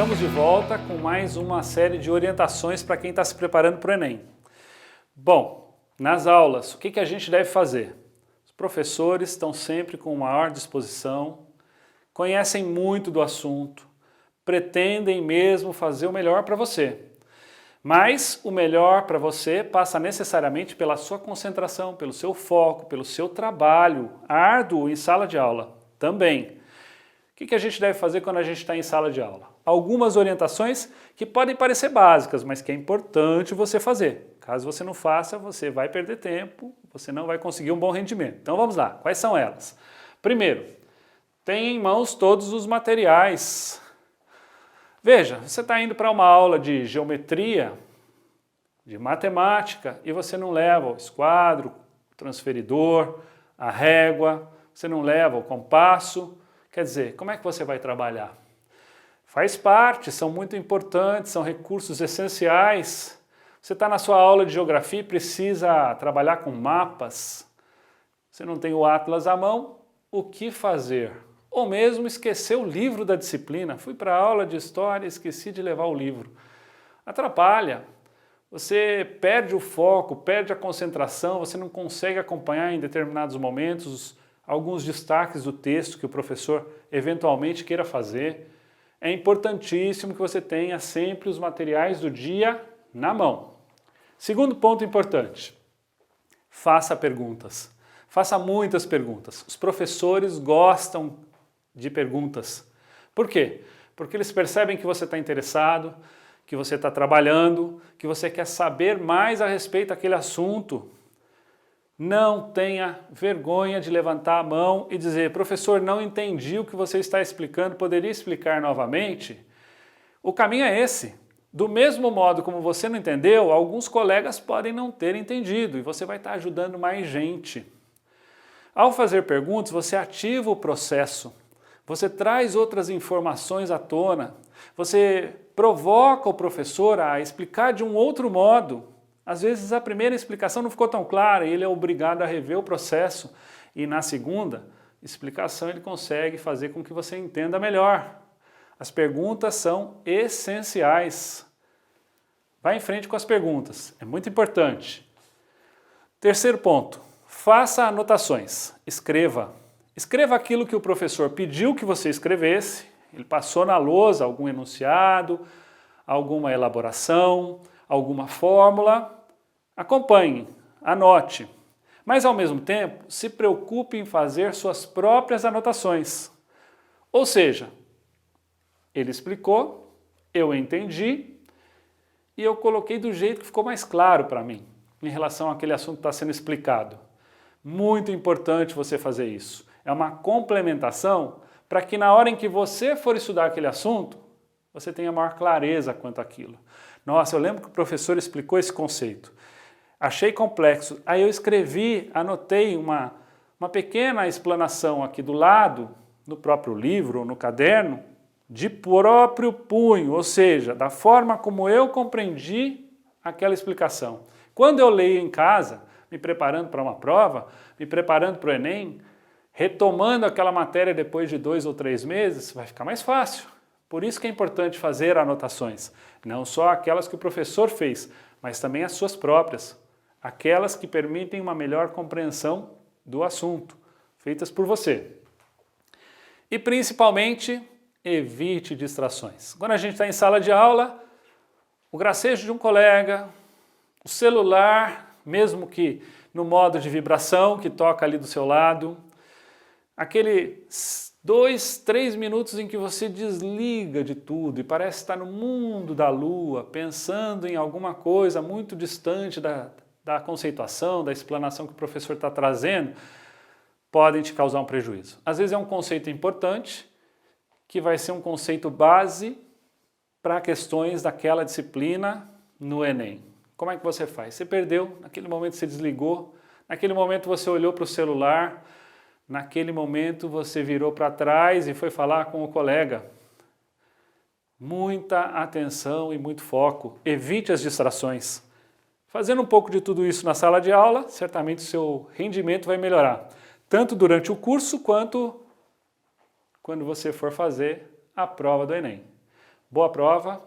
estamos de volta com mais uma série de orientações para quem está se preparando para o Enem. Bom, nas aulas, o que a gente deve fazer? Os professores estão sempre com maior disposição, conhecem muito do assunto, pretendem mesmo fazer o melhor para você. Mas o melhor para você passa necessariamente pela sua concentração, pelo seu foco, pelo seu trabalho árduo em sala de aula também. O que a gente deve fazer quando a gente está em sala de aula? Algumas orientações que podem parecer básicas, mas que é importante você fazer. Caso você não faça, você vai perder tempo, você não vai conseguir um bom rendimento. Então vamos lá, quais são elas? Primeiro, tenha em mãos todos os materiais. Veja, você está indo para uma aula de geometria, de matemática, e você não leva o esquadro, o transferidor, a régua, você não leva o compasso. Quer dizer, como é que você vai trabalhar? Faz parte, são muito importantes, são recursos essenciais. Você está na sua aula de geografia e precisa trabalhar com mapas. Você não tem o atlas à mão, o que fazer? Ou mesmo esquecer o livro da disciplina. Fui para a aula de história e esqueci de levar o livro. Atrapalha. Você perde o foco, perde a concentração, você não consegue acompanhar em determinados momentos alguns destaques do texto que o professor eventualmente queira fazer. É importantíssimo que você tenha sempre os materiais do dia na mão. Segundo ponto importante, faça perguntas. Faça muitas perguntas. Os professores gostam de perguntas. Por quê? Porque eles percebem que você está interessado, que você está trabalhando, que você quer saber mais a respeito daquele assunto. Não tenha vergonha de levantar a mão e dizer: professor, não entendi o que você está explicando, poderia explicar novamente? O caminho é esse. Do mesmo modo como você não entendeu, alguns colegas podem não ter entendido e você vai estar ajudando mais gente. Ao fazer perguntas, você ativa o processo, você traz outras informações à tona, você provoca o professor a explicar de um outro modo. Às vezes a primeira explicação não ficou tão clara e ele é obrigado a rever o processo. E na segunda explicação ele consegue fazer com que você entenda melhor. As perguntas são essenciais. Vá em frente com as perguntas, é muito importante. Terceiro ponto, faça anotações, escreva. Escreva aquilo que o professor pediu que você escrevesse, ele passou na lousa algum enunciado, alguma elaboração, alguma fórmula. Acompanhe, anote, mas ao mesmo tempo se preocupe em fazer suas próprias anotações. Ou seja, ele explicou, eu entendi e eu coloquei do jeito que ficou mais claro para mim em relação àquele assunto que está sendo explicado. Muito importante você fazer isso. É uma complementação para que na hora em que você for estudar aquele assunto, você tenha maior clareza quanto àquilo. Nossa, eu lembro que o professor explicou esse conceito. Achei complexo. Aí eu escrevi, anotei uma pequena explanação aqui do lado, no próprio livro, no caderno, de próprio punho, ou seja, da forma como eu compreendi aquela explicação. Quando eu leio em casa, me preparando para uma prova, me preparando para o Enem, retomando aquela matéria depois de 2 ou 3 meses, vai ficar mais fácil. Por isso que é importante fazer anotações, não só aquelas que o professor fez, mas também as suas próprias, aquelas que permitem uma melhor compreensão do assunto, feitas por você. E principalmente, evite distrações. Quando a gente está em sala de aula, o gracejo de um colega, o celular, mesmo que no modo de vibração que toca ali do seu lado, aquele 2, 3 minutos em que você desliga de tudo e parece estar no mundo da lua, pensando em alguma coisa muito distante da conceituação, da explanação que o professor está trazendo, podem te causar um prejuízo. Às vezes é um conceito importante, que vai ser um conceito base para questões daquela disciplina no Enem. Como é que você faz? Você perdeu, naquele momento você desligou, naquele momento você olhou para o celular, naquele momento você virou para trás e foi falar com o colega. Muita atenção e muito foco. Evite as distrações. Fazendo um pouco de tudo isso na sala de aula, certamente o seu rendimento vai melhorar. Tanto durante o curso, quanto quando você for fazer a prova do Enem. Boa prova!